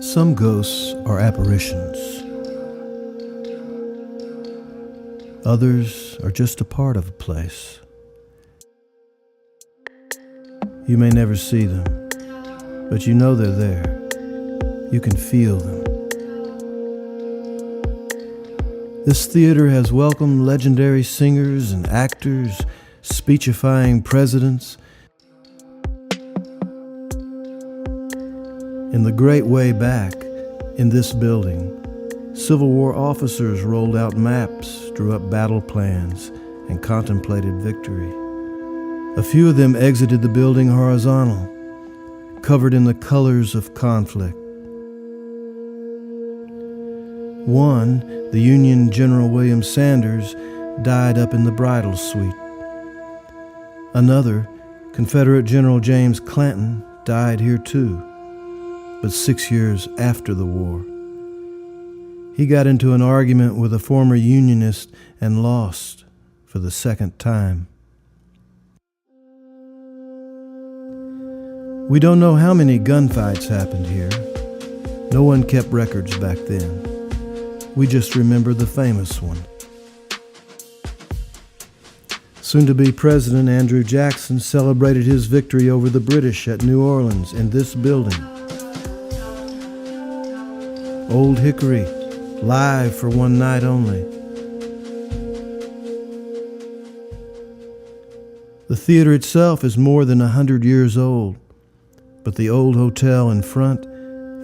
Some ghosts are apparitions. Others are just a part of a place. You may never see them, but you know they're there. You can feel them. This theater has welcomed legendary singers and actors, speechifying presidents. In the great way back, in this building, Civil War officers rolled out maps, drew up battle plans, and contemplated victory. A few of them exited the building horizontal, covered in the colors of conflict. One, the Union General William Sanders, died up in the bridal suite. Another, Confederate General James Clanton, died here too, but 6 years after the war. He got into an argument with a former Unionist and lost for the second time. We don't know how many gunfights happened here. No one kept records back then. We just remember the famous one. Soon-to-be President Andrew Jackson celebrated his victory over the British at New Orleans in this building. Old Hickory, live for one night only. The theater itself is more than 100 years old, but the old hotel in front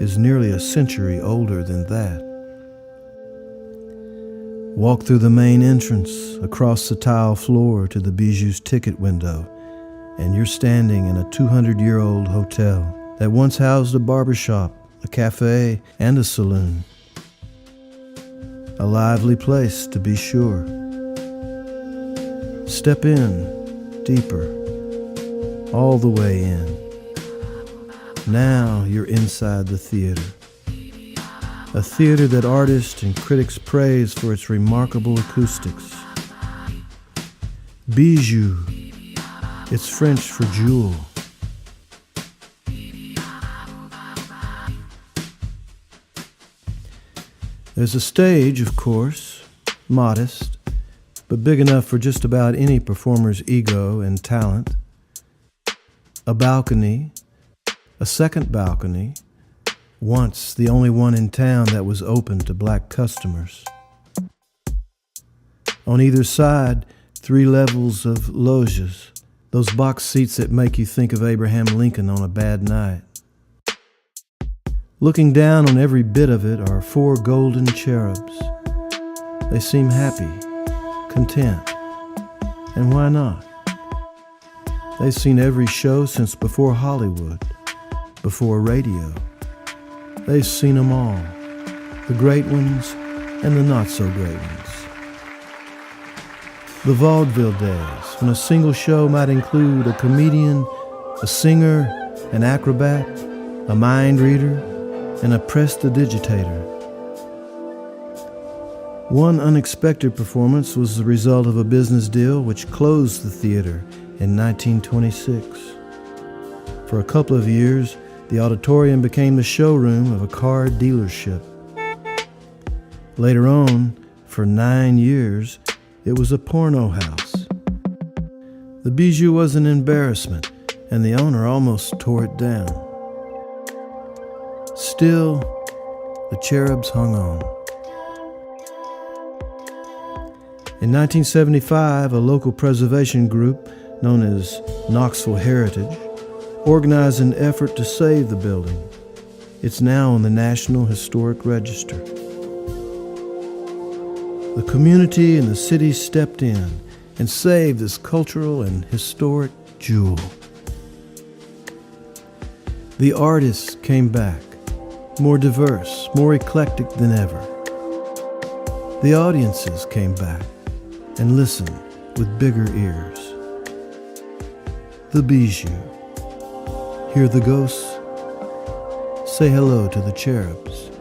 is nearly a century older than that. Walk through the main entrance, across the tile floor to the Bijou's ticket window, and you're standing in a 200-year-old hotel that once housed a barbershop, a cafe, and a saloon. A lively place, to be sure. Step in, deeper, all the way in. Now you're inside the theater. A theater that artists and critics praise for its remarkable acoustics. Bijou, it's French for jewel. There's a stage, of course, modest, but big enough for just about any performer's ego and talent. A balcony, a second balcony, once the only one in town that was open to black customers. On either side, 3 levels of loges, those box seats that make you think of Abraham Lincoln on a bad night. Looking down on every bit of it are 4 golden cherubs. They seem happy, content, and why not? They've seen every show since before Hollywood, before radio. They've seen them all, the great ones and the not-so-great ones. The vaudeville days, when a single show might include a comedian, a singer, an acrobat, a mind reader, and a prestidigitator. One unexpected performance was the result of a business deal which closed the theater in 1926. For a couple of years, the auditorium became the showroom of a car dealership. Later on, for 9 years, it was a porno house. The Bijou was an embarrassment, and the owner almost tore it down. Still, the cherubs hung on. In 1975, a local preservation group known as Knoxville Heritage organized an effort to save the building. It's now on the National Historic Register. The community and the city stepped in and saved this cultural and historic jewel. The artists came back, more diverse, more eclectic than ever. The audiences came back and listened with bigger ears. The Bijou. Hear the ghosts? Say hello to the cherubs.